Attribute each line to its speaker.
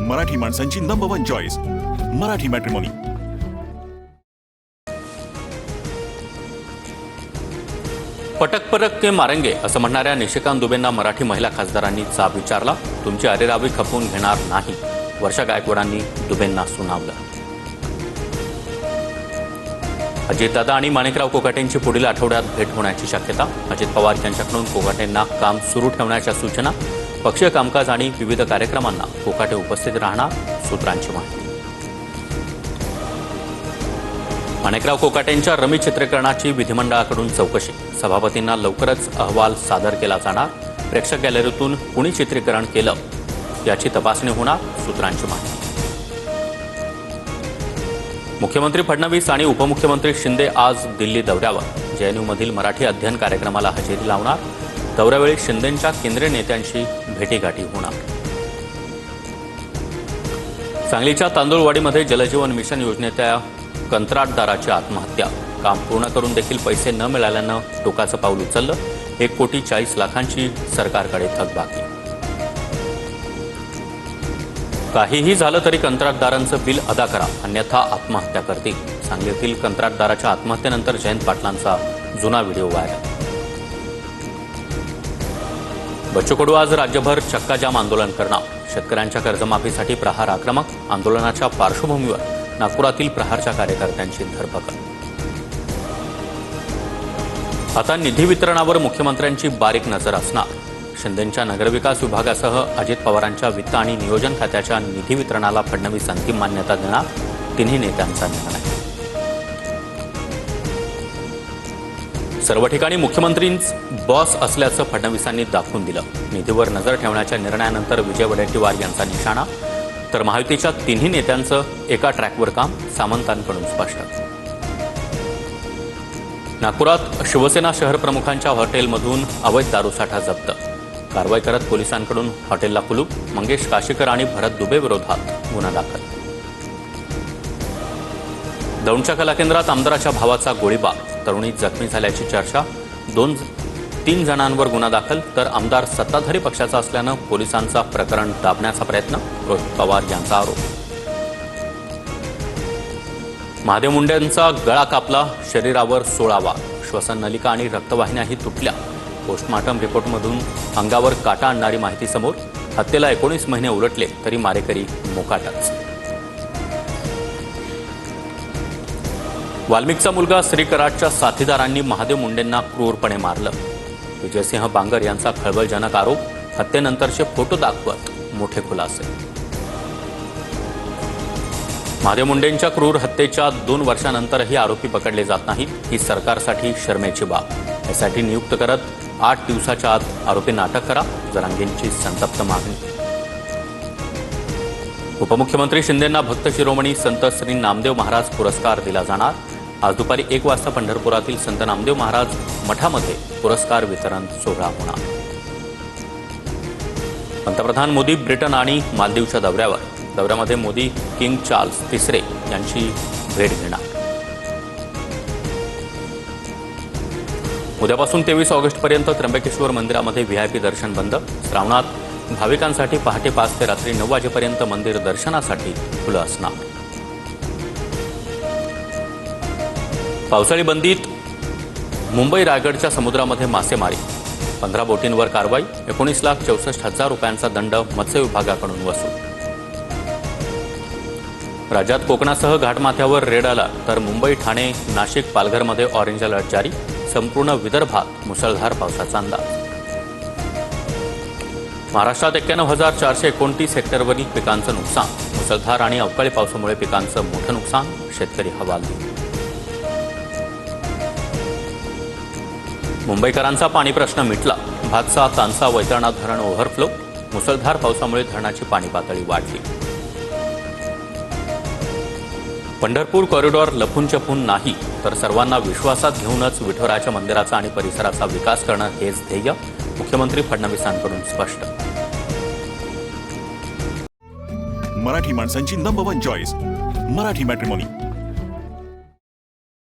Speaker 1: मराठी माणसांची number 1 choice Marathi matrimony.
Speaker 2: पटक परक के मारेंगे असं म्हणणाऱ्या निशिकांत दुबेंना मराठी महिला खासदारांनी जाब विचारला। तुमची अरेरावी खपवून घेणार नाही, वर्षा गायकवाडांनी दुबेंना सुनावलं। अजितदादा आणि माणिकराव कोकाटेंची पुढील आठवड्यात भेट होण्याची शक्यता। अजित पवार यांच्याकडून कोकाटेंना काम सुरू ठेवण्याच्या सूचना। पक्षीय कामकाज आणि विविध कार्यक्रमांना कोकाटे उपस्थित राहणार, सूत्रांची माहिती। माणिकराव कोकाटेंच्या रमी चित्रीकरणाची विधिमंडळाकडून चौकशी। सभापतींना लवकरच अहवाल सादर केला जाणार। प्रेक्षक गॅलरीतून कुणी चित्रीकरण केलं याची तपासणी होणार, सूत्रांची माहिती। मुख्यमंत्री फडणवीस आणि उपमुख्यमंत्री शिंदे आज दिल्ली दौऱ्यावर। जेएनयूमधील मराठी अध्ययन कार्यक्रमाला हजेरी लावणार। दौऱ्यावेळी शिंदेंच्या केंद्रीय नेत्यांशी भेटीगाठी होणार। सांगलीच्या तांदूळवाडीमध्ये जलजीवन मिशन योजनेच्या कंत्राटदाराची आत्महत्या। काम पूर्ण करून देखील पैसे न मिळाल्यानं टोकाचं पाऊल उचललं। 1,40,00,000ची सरकारकडे थकबाकी। काहीही झालं तरी कंत्राटदारांचं बिल अदा करा, अन्यथा आत्महत्या करतील। सांगलीतील कंत्राटदाराच्या आत्महत्येनंतर जयंत पाटलांचा जुना व्हिडिओ व्हायरल। बच्चू कडू आज राज्यभर चक्काजाम आंदोलन करणार। शेतकऱ्यांच्या कर्जमाफीसाठी प्रहार आक्रमक। आंदोलनाच्या पार्श्वभूमीवर नागपुरातील प्रहारच्या कार्यकर्त्यांची धरपकड। आता निधी वितरणावर मुख्यमंत्र्यांची बारीक नजर असणार। शिंदेंच्या नगरविकास विभागासह अजित पवारांच्या वित्त आणि नियोजन खात्याच्या निधी वितरणाला फडणवीस अंतिम मान्यता देणार, तिन्ही नेत्यांचा निर्णय। सर्व ठिकाणी मुख्यमंत्रींच बॉस असल्याचं फडणवीसांनी दाखवून दिलं। निधीवर नजर ठेवण्याच्या निर्णयानंतर विजय वडेट्टीवार यांचा निशाणा, तर महायुतीच्या तिन्ही नेत्यांचं एका ट्रॅकवर काम, सामंतांकडून स्पष्ट। नागपुरात शिवसेना शहर प्रमुखांच्या हॉटेलमधून अवैध दारूसाठा जप्त। कारवाई करत पोलिसांकडून हॉटेलला कुलूप। मंगेश काशीकर आणि भरत दुबे विरोधात गुन्हा दाखल। दौंडच्या कला केंद्रात आमदाराच्या भावाचा गोळीबार। तरुणी जखमी झाल्याची चर्चा। 2-3 जणांवर गुन्हा दाखल, तर आमदार सत्ताधारी पक्षाचा असल्यानं पोलिसांचा प्रकरण दाबण्याचा प्रयत्न, रोहित पवार यांचा आरोप। महादेव मुंडेंचा गळा कापला, शरीरावर 16 वार। श्वसन नलिका आणि रक्तवाहिन्याही तुटल्या। पोस्टमॉर्टम रिपोर्टमधून अंगावर काटा आणणारी माहिती समोर। हत्येला 19 महिने उलटले तरी मारेकरी मोकाटच। वाल्मिकचा मुलगा श्रीकराटच्या साथीदारांनी महादेव मुंडेंना क्रूरपणे मारलं। विजयसिंह बांगर यांचा खळबळजनक आरोप। हत्येनंतरचे फोटो दाखवत मोठे खुलासे। महादेव मुंडेंच्या क्रूर हत्येच्या 2 वर्षांनंतरही आरोपी पकडले जात नाहीत, ही सरकारसाठी शरमेची बाब। यासाठी नियुक्त करत 8 दिवसाच्या आत आरोपींना अटक करा, जरांगेंची संतप्त मागणी। उपमुख्यमंत्री शिंदेंना भक्त शिरोमणी संत श्री नामदेव महाराज पुरस्कार दिला जाणार। आज दुपारी 1 वाजता पंढरपुरातील संत नामदेव महाराज मठामध्ये पुरस्कार वितरण सोहळा होणार। पंतप्रधान मोदी ब्रिटन आणि मालदीवच्या दौऱ्यामध्ये मोदी किंग चार्ल्स तिसरे यांची भेट घेणार। उद्यापासून 23 ऑगस्टपर्यंत त्र्यंबकेश्वर मंदिरामध्ये व्हीआयपी दर्शन बंद। श्रावणात भाविकांसाठी पहाटे 5 ते रात्री 9 वाजेपर्यंत मंदिर दर्शनासाठी खुलं असणार। पावसाळी बंदीत मुंबई रायगडच्या समुद्रामध्ये मासेमारी। 15 बोटींवर कारवाई। 19,64,000 रुपयांचा दंड मत्स्य विभागाकडून वसूल। राज्यात कोकणासह घाटमाथ्यावर रेड अलर्ट, तर मुंबई, ठाणे, नाशिक, पालघरमध्ये ऑरेंज अलर्ट जारी। संपूर्ण विदर्भात मुसळधार पावसाचा अंदाज। महाराष्ट्रात 91,429 हेक्टरवरील पिकांचं नुकसान। मुसळधार आणि अवकाळी पावसामुळे पिकांचं मोठं नुकसान, शेतकरी हवालदिल। मुंबईकरांचा पाणी प्रश्न मिटला। भातसा, तानसा, वैतरणा धरण ओव्हरफ्लो। मुसळधार पावसामुळे धरणाची पाणी पातळी वाढली। पंढरपूर कॉरिडॉर लपून छपून नाही, तर सर्वांना विश्वासात घेऊनच विठोराच्या मंदिराचा आणि परिसराचा विकास करणं हेच ध्येय, मुख्यमंत्री फडणवीसांकडून स्पष्ट।
Speaker 1: मराठी माणसांची नंबर 1 चॉईस मराठी मॅट्रिमोनी।